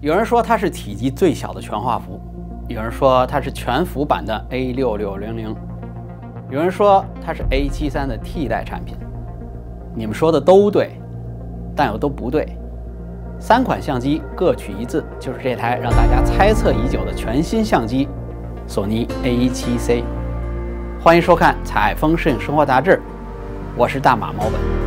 有人说它是体积最小的全画幅，有人说它是全幅版的 A6600，有人说它是 A73的替代产品。你们说的都对，但又都不对。3款相机各取一字，就是这台让大家猜测已久的全新相机——索尼 A7C。欢迎收看《采风摄影生活杂志》，我是大马毛本。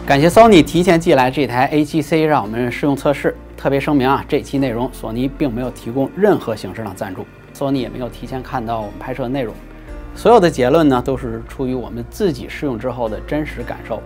感谢 Sony 提前寄来这台 A7C 让我们试用测试。特别声明啊，这期内容索尼并没有提供任何形式上赞助，索尼也没有提前看到我们拍摄的内容。所有的结论呢，都是出于我们自己试用之后的真实感受。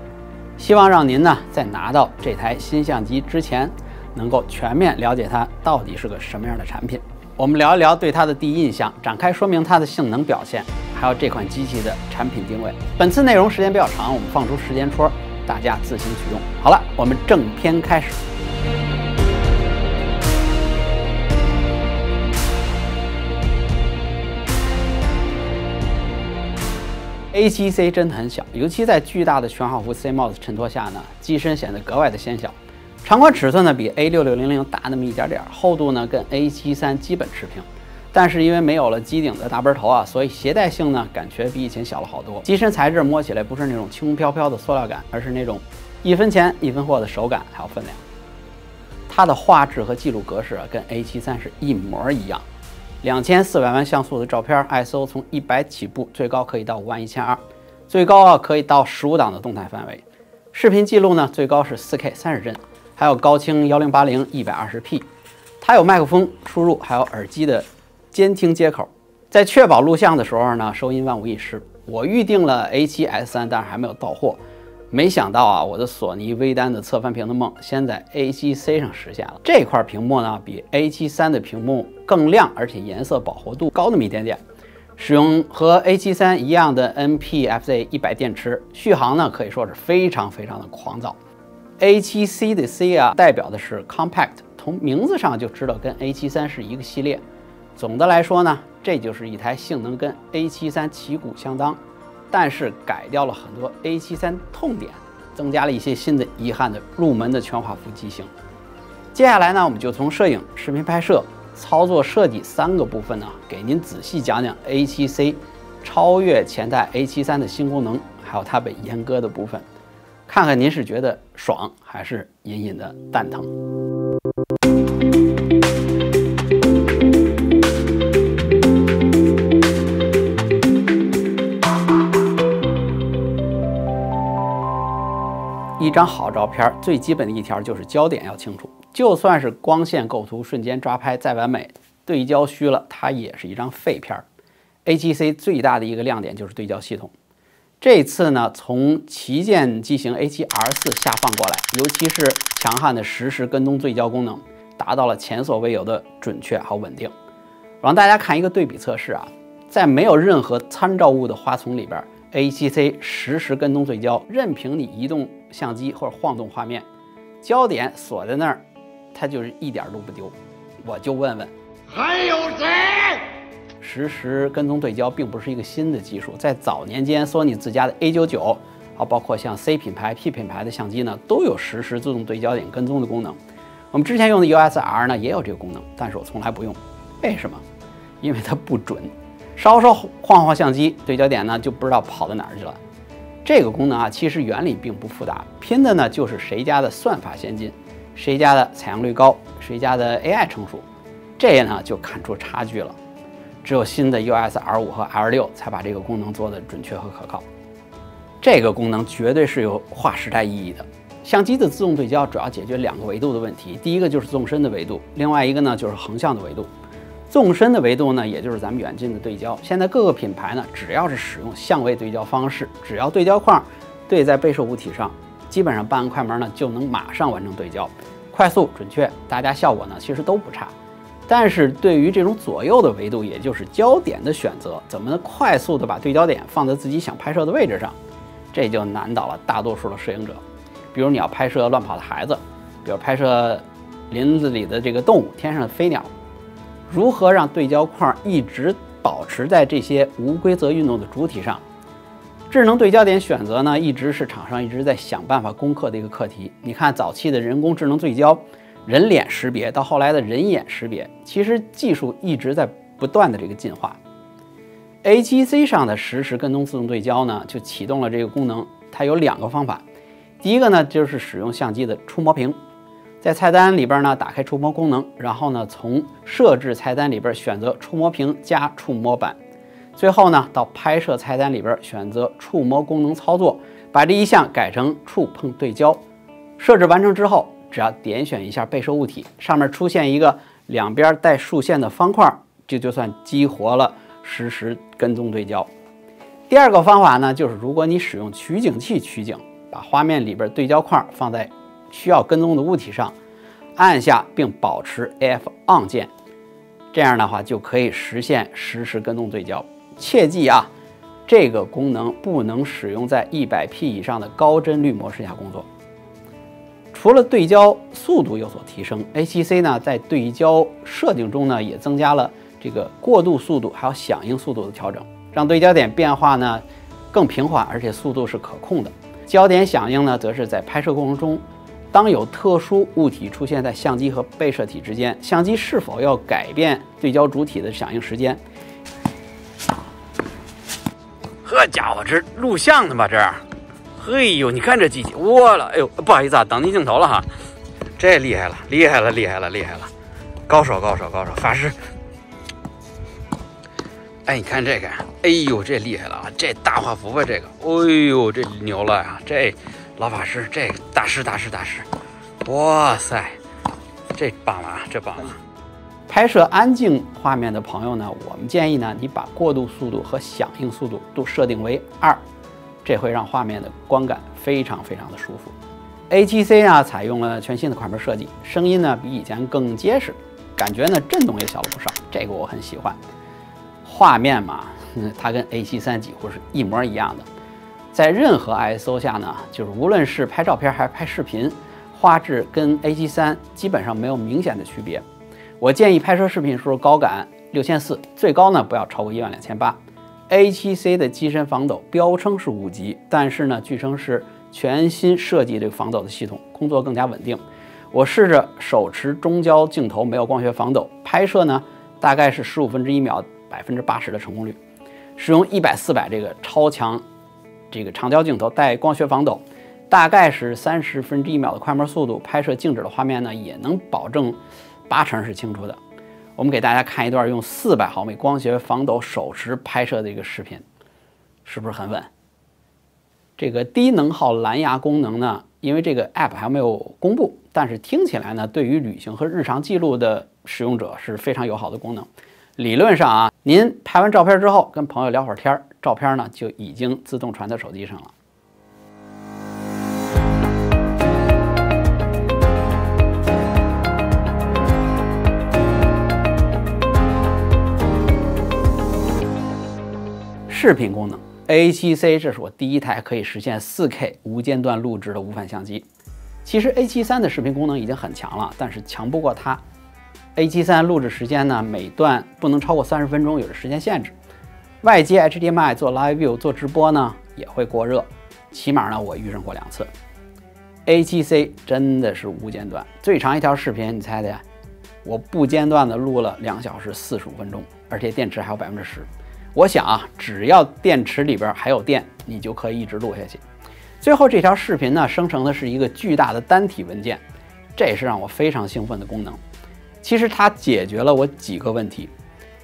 希望让您呢，在拿到这台新相机之前，能够全面了解它到底是个什么样的产品。我们聊一聊对它的第一印象，展开说明它的性能表现，还有这款机器的产品定位。本次内容时间比较长，我们放出时间戳，大家自行取用。好了，我们正片开始。A7C 真的很小，尤其在巨大的全画幅 CMOS 衬托下呢，机身显得格外的纤小。长宽尺寸呢比 A6600大那么一点点，厚度呢跟 A73基本持平。但是因为没有了机顶的大背头啊，所以携带性呢感觉比以前小了好多。机身材质摸起来不是那种轻飘飘的塑料感，而是那种一分钱一分货的手感还有分量。它的画质和记录格式啊跟 A73是一模一样。2400万像素的照片 ，ISO 从100起步，最高可以到51200，最高啊可以到15档的动态范围。视频记录呢最高是4K 30帧，还有高清1080 120P。它有麦克风输入，还有耳机的监听接口。在确保录像的时候呢，收音万无一失。我预定了 A7S3，但是还没有到货。没想到啊，我的索尼微单的侧翻屏的梦，先在 A7C 上实现了。这块屏幕呢，比 A73的屏幕更亮，而且颜色饱和度高那么一点点。使用和 A73一样的 NP-FZ100电池，续航呢可以说是非常的狂躁。A7C 的 C 啊，代表的是 Compact， 从名字上就知道跟 A73是一个系列。总的来说呢，这就是一台性能跟 A73旗鼓相当，但是改掉了很多 A73痛点，增加了一些新的遗憾的入门的全画幅机型。接下来呢，我们就从摄影、视频拍摄、操作设计3个部分呢，给您仔细讲讲 A7C 超越前代 A73的新功能，还有它被阉割的部分，看看您是觉得爽还是隐隐的蛋疼。一张好照片最基本的一条就是焦点要清楚，就算是光线构图瞬间抓拍再完美，对焦虚了，它也是一张废片。A7C 最大的一个亮点就是对焦系统，这次呢从旗舰机型 A7R4 下放过来，尤其是强悍的实时跟踪对焦功能，达到了前所未有的准确和稳定。我让大家看一个对比测试啊，在没有任何参照物的花丛里边，A7C 实时跟踪对焦，任凭你移动相机或者晃动画面，焦点锁在那儿，它就是一点都不丢。我就问问，还有谁？实时跟踪对焦并不是一个新的技术，在早年间，索尼自家的 A99，包括像 C 品牌、P 品牌的相机呢，都有实时自动对焦点跟踪的功能。我们之前用的 USR 呢也有这个功能，但是我从来不用。为什么？因为它不准。稍稍晃相机，对焦点呢就不知道跑到哪儿去了。这个功能啊，其实原理并不复杂，拼的呢就是谁家的算法先进，谁家的采样率高，谁家的 AI 成熟，这呢就看出差距了。只有新的 USR5 和 R6才把这个功能做得准确和可靠。这个功能绝对是有划时代意义的。相机的自动对焦主要解决2个维度的问题，第一个就是纵深的维度，另外一个呢就是横向的维度。纵深的维度呢，也就是咱们远近的对焦。现在各个品牌呢，只要是使用相位对焦方式，只要对焦框对在被摄物体上，基本上半按快门呢就能马上完成对焦，快速准确，大家效果呢其实都不差。但是对于这种左右的维度，也就是焦点的选择，怎么能快速的把对焦点放在自己想拍摄的位置上，这就难倒了大多数的摄影者。比如你要拍摄乱跑的孩子，比如拍摄林子里的这个动物、天上的飞鸟。如何让对焦框一直保持在这些无规则运动的主体上？智能对焦点选择呢，一直是厂商一直在想办法攻克的一个课题。你看早期的人工智能对焦、人脸识别，到后来的人眼识别，其实技术一直在不断的这个进化。A7C 上的实时跟踪自动对焦呢，就启动了这个功能。它有2个方法，第一个呢就是使用相机的触摸屏，在菜单里边呢打开触摸功能，然后呢从设置菜单里边选择触摸屏加触摸板，最后呢到拍摄菜单里边选择触摸功能操作，把这一项改成触碰对焦。设置完成之后，只要点选一下被摄物体，上面出现一个两边带竖线的方块，这就算激活了实时跟踪对焦。第2个方法呢，就是如果你使用取景器取景，把画面里边对焦框放在需要跟踪的物体上，按下并保持 F on 键，这样的话就可以实现实时跟踪对焦。切记啊，这个功能不能使用在100P 以上的高帧率模式下工作。除了对焦速度有所提升， A7C 呢在对焦设定中呢也增加了这个过渡速度还有响应速度的调整，让对焦点变化呢更平缓，而且速度是可控的。焦点响应呢，则是在拍摄过程中，当有特殊物体出现在相机和被摄体之间，相机是否要改变对焦主体的响应时间？呵家伙，这录像的吧这？嘿呦，你看这机器，我了，哎呦，不好意思啊，挡进镜头了哈，这厉害了，厉害了，厉害了，厉害了，高手，高手，高手，法师。哎，你看这个，哎呦，这厉害了啊！这大画幅吧，这个，哎呦，这牛了呀！这老法师，这大师，大师，大师，哇塞，这棒了啊，这棒了！拍摄安静画面的朋友呢，我们建议呢，你把过渡速度和响应速度都设定为2，这会让画面的观感非常非常的舒服。A7C 呢，采用了全新的快门设计，声音呢比以前更结实，感觉呢震动也小了不少，这个我很喜欢。画面嘛，它跟 A7III 几乎是一模一样的，在任何 ISO 下呢，就是无论是拍照片还是拍视频，画质跟 A7III 基本上没有明显的区别。我建议拍摄视频时候高感6400，最高呢不要超过12800。A7C 的机身防抖标称是5级，但是呢，据称是全新设计这个防抖的系统，工作更加稳定。我试着手持中焦镜头，没有光学防抖，拍摄呢大概是1/15秒，80%的成功率。使用100/400这个超强这个长焦镜头带光学防抖，大概是1/30秒的快门速度，拍摄静止的画面呢也能保证80%是清楚的。我们给大家看一段用400毫米光学防抖手持拍摄的一个视频，是不是很稳？这个低能耗蓝牙功能呢，因为这个 app 还没有公布，但是听起来呢，对于旅行和日常记录的使用者是非常友好的功能。理论上啊，您拍完照片之后跟朋友聊会儿天，照片呢就已经自动传到手机上了。视频功能 A7C 这是我第一台可以实现 4K 无间断录制的无反相机。其实 A7III 的视频功能已经很强了，但是强不过它。A7III 录制时间呢，每段不能超过30分钟，有着时间限制。外接 HDMI 做 Live View 做直播呢，也会过热，起码呢我遇上过2次。A7C 真的是无间断，最长一条视频你猜猜，我不间断的录了2小时45分钟，而且电池还有10%。我想啊，只要电池里边还有电，你就可以一直录下去。最后这条视频呢，生成的是一个巨大的单体文件，这也是让我非常兴奋的功能。其实它解决了我几个问题。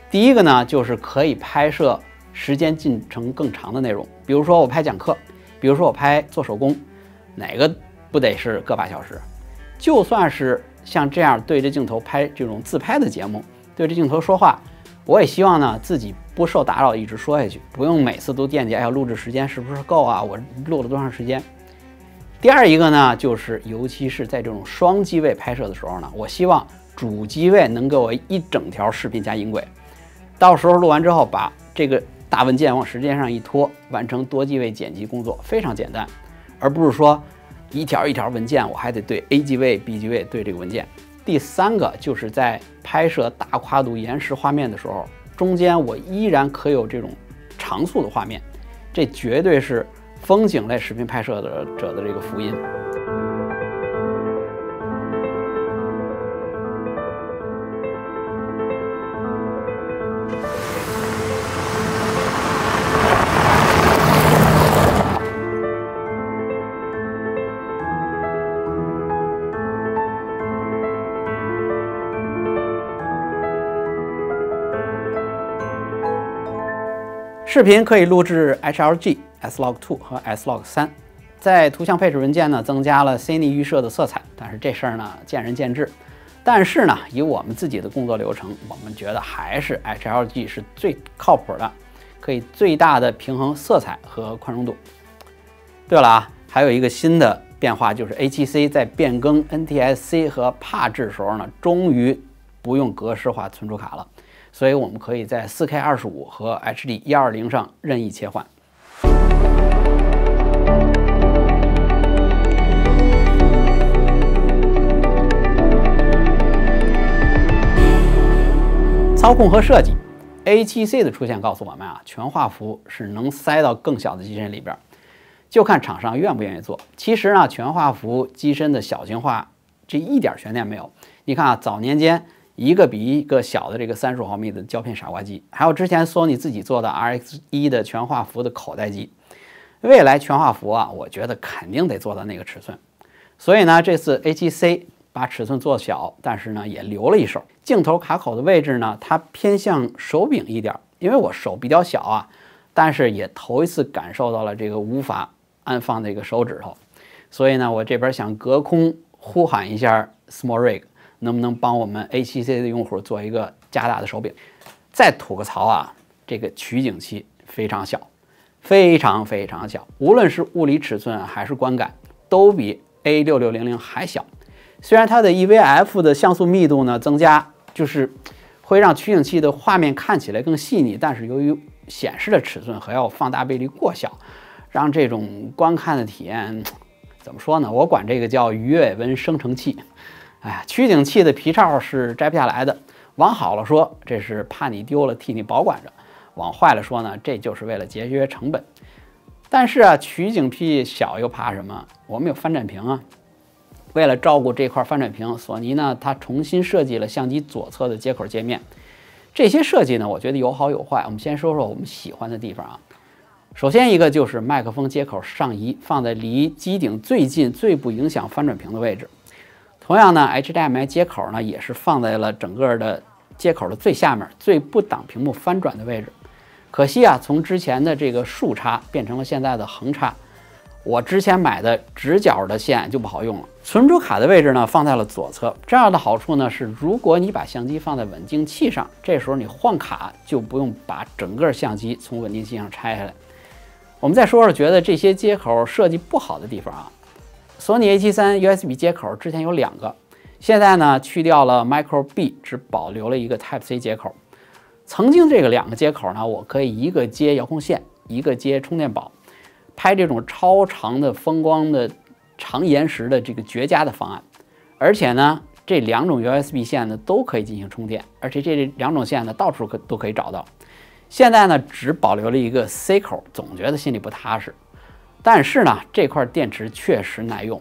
第一个呢，就是可以拍摄时间进程更长的内容，比如说我拍讲课，比如说我拍做手工，哪个不得是个把小时？就算是像这样对着镜头拍这种自拍的节目，对着镜头说话，我也希望呢自己不受打扰，一直说下去，不用每次都惦记哎呀录制时间是不是够啊，我录了多长时间。第二一个呢，就是尤其是在这种双机位拍摄的时候呢，我希望主机位能给我一整条视频加音轨，到时候录完之后把这个大文件往时间上一拖，完成多机位剪辑工作，非常简单，而不是说一条一条文件我还得对 A 机位 B 机位对这个文件，第3个就是在拍摄大跨度延时画面的时候，中间我依然可有这种长速的画面，这绝对是风景类视频拍摄者的这个福音。视频可以录制 HLG、S-Log2 和 S-Log3， 在图像配置文件呢增加了 Cine 预设的色彩，但是这事儿呢见仁见智。但是呢，以我们自己的工作流程，我们觉得还是 HLG 是最靠谱的，可以最大的平衡色彩和宽容度。对了啊，还有一个新的变化就是 A7C 在变更 NTSC 和帕制时候呢，终于不用格式化存储卡了。所以我们可以在 4K25 和 HD 120上任意切换。操控和设计 ，A7C 的出现告诉我们啊，全画幅是能塞到更小的机身里边，就看厂商愿不愿意做。其实呢，全画幅机身的小型化，这一点悬念没有。你看啊，早年间一个比一个小的这个35毫米的胶片傻瓜机，还有之前索尼自己做的 RX1 的全画幅的口袋机，未来全画幅啊，我觉得肯定得做到那个尺寸。所以呢，这次 A7C 把尺寸做小，但是呢也留了一手。镜头卡口的位置呢，它偏向手柄一点，因为我手比较小啊，但是也头一次感受到了这个无法安放的一个手指头，所以呢，我这边想隔空呼喊一下 SmallRig。能不能帮我们 A7C 的用户做一个加大的手柄？再吐个槽啊，这个取景器非常小，非常小，无论是物理尺寸还是观感，都比 A6600还小。虽然它的 EVF 的像素密度呢增加，就是会让取景器的画面看起来更细腻，但是由于显示的尺寸和要放大倍率过小，让这种观看的体验怎么说呢？我管这个叫鱼尾纹生成器。哎呀，取景器的皮套是摘不下来的。往好了说，这是怕你丢了替你保管着；往坏了说呢，这就是为了节约成本。但是啊，取景器小又怕什么？我们有翻转屏啊。为了照顾这块翻转屏，索尼呢它重新设计了相机左侧的接口界面。这些设计呢，我觉得有好有坏。我们先说说我们喜欢的地方啊。首先一个就是麦克风接口上移，放在离机顶最近、最不影响翻转屏的位置。同样呢 ，HDMI 接口呢也是放在了整个的接口的最下面、最不挡屏幕翻转的位置。可惜啊，从之前的这个竖插变成了现在的横插，我之前买的直角的线就不好用了。存储卡的位置呢放在了左侧，这样的好处呢是，如果你把相机放在稳定器上，这时候你换卡就不用把整个相机从稳定器上拆下来。我们再说说觉得这些接口设计不好的地方啊。索尼 A73 USB 接口之前有2个，现在呢去掉了 Micro B， 只保留了一个 Type C 接口。曾经这个2个接口呢，我可以一个接遥控线，一个接充电宝，拍这种超长的风光的长延时的这个绝佳的方案。而且呢，这2种 USB 线呢都可以进行充电，而且这2种线呢到处都可以找到。现在呢只保留了一个 C 口，总觉得心里不踏实。但是呢，这块电池确实耐用。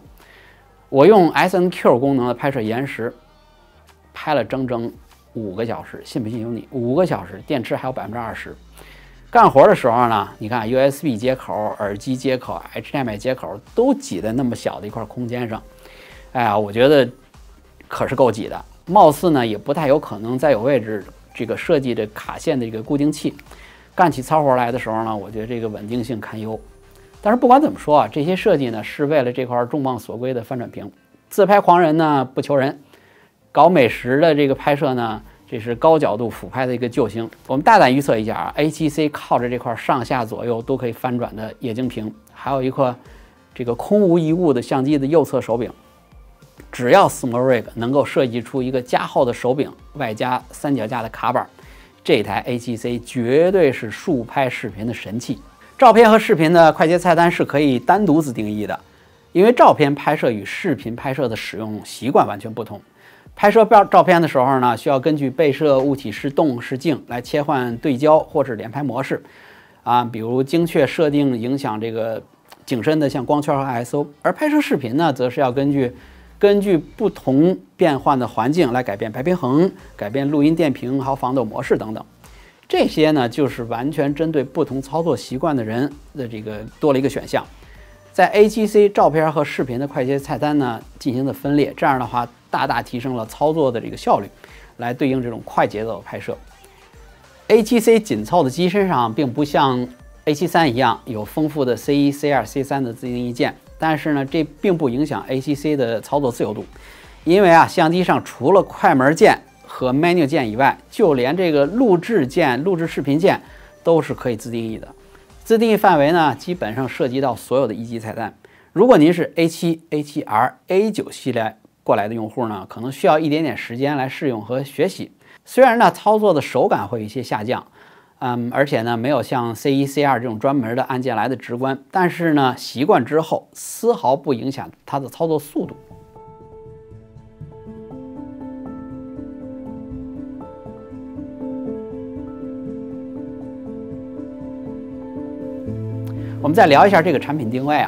我用 SNQ 功能的拍摄延时，拍了整整5个小时，信不信由你。5个小时，电池还有20%。干活的时候呢，你看 USB 接口、耳机接口、HDMI 接口都挤在那么小的一块空间上，哎呀，我觉得可是够挤的。貌似呢，也不太有可能再有位置这个设计这卡线的这个固定器。干起糙活来的时候呢，我觉得这个稳定性堪忧。但是不管怎么说啊，这些设计呢是为了这块众望所归的翻转屏。自拍狂人呢不求人，搞美食的这个拍摄呢，这是高角度俯拍的一个救星。我们大胆预测一下啊 ，A7C 靠着这块上下左右都可以翻转的液晶屏，还有一块这个空无一物的相机的右侧手柄。只要 SmallRig 能够设计出一个加厚的手柄，外加3脚架的卡板，这台 A7C 绝对是竖拍视频的神器。照片和视频的快捷菜单是可以单独自定义的，因为照片拍摄与视频拍摄的使用习惯完全不同。拍摄照片的时候呢，需要根据被摄物体是动是静来切换对焦或是连拍模式比如精确设定影响这个景深的像光圈和 ISO， 而拍摄视频呢，则是要根据不同变换的环境来改变白平衡、改变录音电平还有防抖模式等等。这些呢，就是完全针对不同操作习惯的人的这个多了一个选项。在 A7C 照片和视频的快捷菜单呢进行的分裂，这样的话大大提升了操作的这个效率，来对应这种快节奏的拍摄。A7C 紧凑的机身上并不像 A73 一样有丰富的 C1、C2、C3 的自定义键，但是呢，这并不影响 A7C 的操作自由度，因为相机上除了快门键和 menu 键以外，就连这个录制键、录制视频键都是可以自定义的。自定义范围呢，基本上涉及到所有的一级菜单。如果您是 A7、A7R、A9 系列过来的用户呢，可能需要一点点时间来适应和学习。虽然呢，操作的手感会有一些下降，而且呢，没有像 C1、C2 这种专门的按键来的直观，但是呢，习惯之后丝毫不影响它的操作速度。我们再聊一下这个产品定位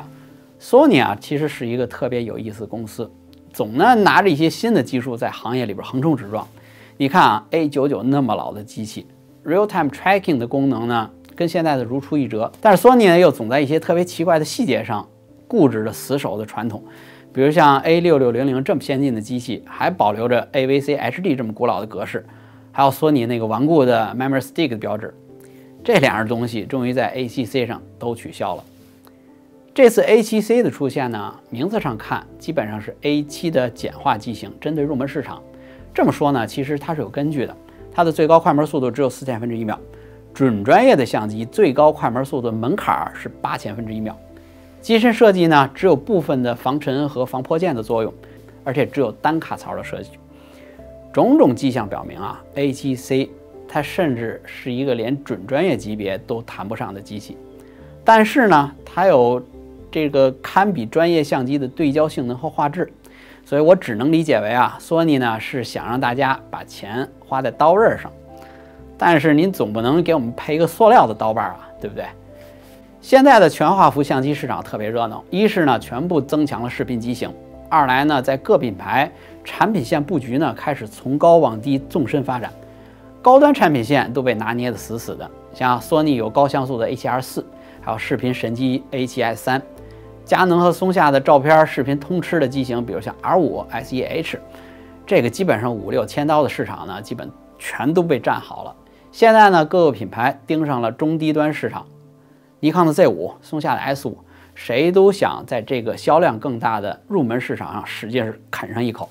Sony 其实是一个特别有意思的公司，总呢拿着一些新的技术在行业里边横冲直撞。你看A99那么老的机器 ，Real-time Tracking 的功能呢，跟现在的如出一辙。但是 Sony 呢又总在一些特别奇怪的细节上固执的死守的传统，比如像 A6600这么先进的机器，还保留着 AVC HD 这么古老的格式，还有 Sony 那个顽固的 Memory Stick 的标志。这两样东西终于在 A7C 上都取消了。这次 A7C 的出现呢，名字上看基本上是 A7 的简化机型，针对入门市场。这么说呢，其实它是有根据的。它的最高快门速度只有4000分之一秒，准专业的相机最高快门速度门槛是8000分之一秒。机身设计呢，只有部分的防尘和防泼溅的作用，而且只有单卡槽的设计。种种迹象表明A7C 它甚至是一个连准专业级别都谈不上的机器。但是呢，它有这个堪比专业相机的对焦性能和画质。所以我只能理解为Sony 呢是想让大家把钱花在刀刃上，但是您总不能给我们配一个塑料的刀把对不对？现在的全画幅相机市场特别热闹，一是呢全部增强了视频机型，二来呢在各品牌产品线布局呢开始从高往低纵深发展，高端产品线都被拿捏得死死的，像 Sony 有高像素的 A7R4， 还有视频神机 A7S3。佳能和松下的照片、视频通吃的机型，比如像 R5、S1H， 这个基本上5、6千刀的市场呢，基本全都被占好了。现在呢，各个品牌盯上了中低端市场，尼康的 Z5、松下的 S5， 谁都想在这个销量更大的入门市场上使劲啃上一口。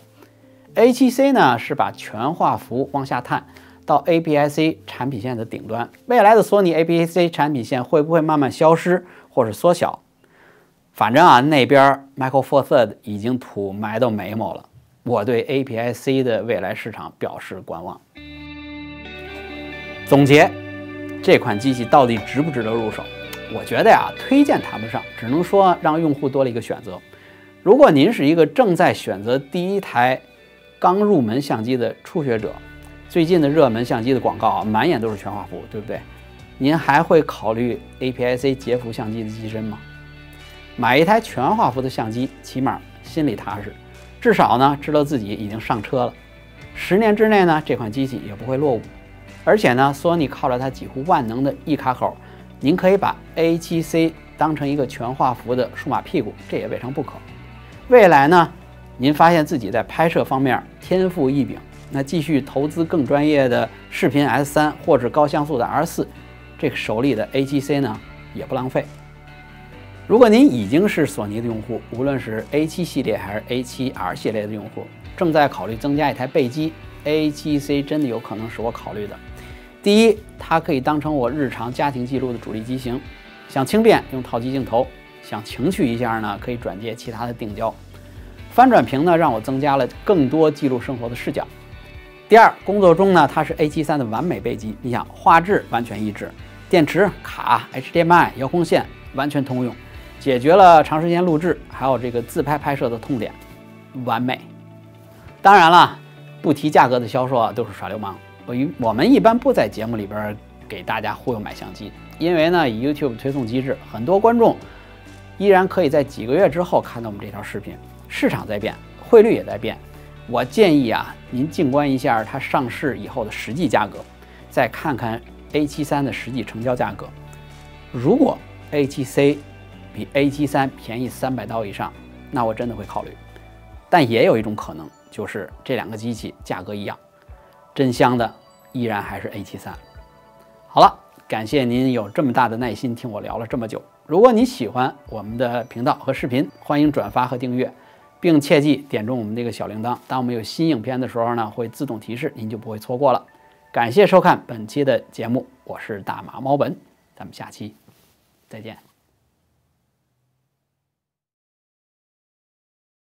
A7C 呢是把全画幅往下探到 APS-C 产品线的顶端，未来的索尼 APS-C 产品线会不会慢慢消失或者缩小？反正那边 Michael Four Third 已经土埋到眉毛了，我对 APS-C 的未来市场表示观望。总结，这款机器到底值不值得入手？我觉得推荐谈不上，只能说让用户多了一个选择。如果您是一个正在选择第一台刚入门相机的初学者，最近的热门相机的广告满眼都是全画幅，对不对？您还会考虑 APS-C 截幅相机的机身吗？买一台全画幅的相机，起码心里踏实，至少呢知道自己已经上车了。10年之内呢，这款机器也不会落伍。而且呢，索尼靠着它几乎万能的一卡口，您可以把 A7C 当成一个全画幅的数码屁股，这也未尝不可。未来呢，您发现自己在拍摄方面天赋异禀，那继续投资更专业的视频 S3 或者高像素的 R4， 这个手里的 A7C 呢也不浪费。如果您已经是索尼的用户，无论是 A7 系列还是 A7R 系列的用户，正在考虑增加一台备机 ，A7C 真的有可能是我考虑的。第一，它可以当成我日常家庭记录的主力机型，想轻便用套机镜头，想情趣一下呢，可以转接其他的定焦。翻转屏呢，让我增加了更多记录生活的视角。第二，工作中呢，它是 A73 的完美备机，你想画质完全一致，电池、卡、HDMI、遥控线完全通用。解决了长时间录制还有这个自拍拍摄的痛点，完美。当然了，不提价格的销售啊，都是耍流氓。我们一般不在节目里边给大家忽悠买相机，因为呢，以 YouTube 推送机制，很多观众依然可以在几个月之后看到我们这条视频。市场在变，汇率也在变，我建议啊，您静观一下它上市以后的实际价格，再看看 A73 的实际成交价格。如果 A7C 比 A73 便宜300刀以上，那我真的会考虑。但也有一种可能，就是这两个机器价格一样，真香的依然还是 A73。好了，感谢您有这么大的耐心听我聊了这么久。如果你喜欢我们的频道和视频，欢迎转发和订阅，并切记点中我们这个小铃铛，当我们有新影片的时候呢，会自动提示，您就不会错过了。感谢收看本期的节目，我是大马猫本，咱们下期再见。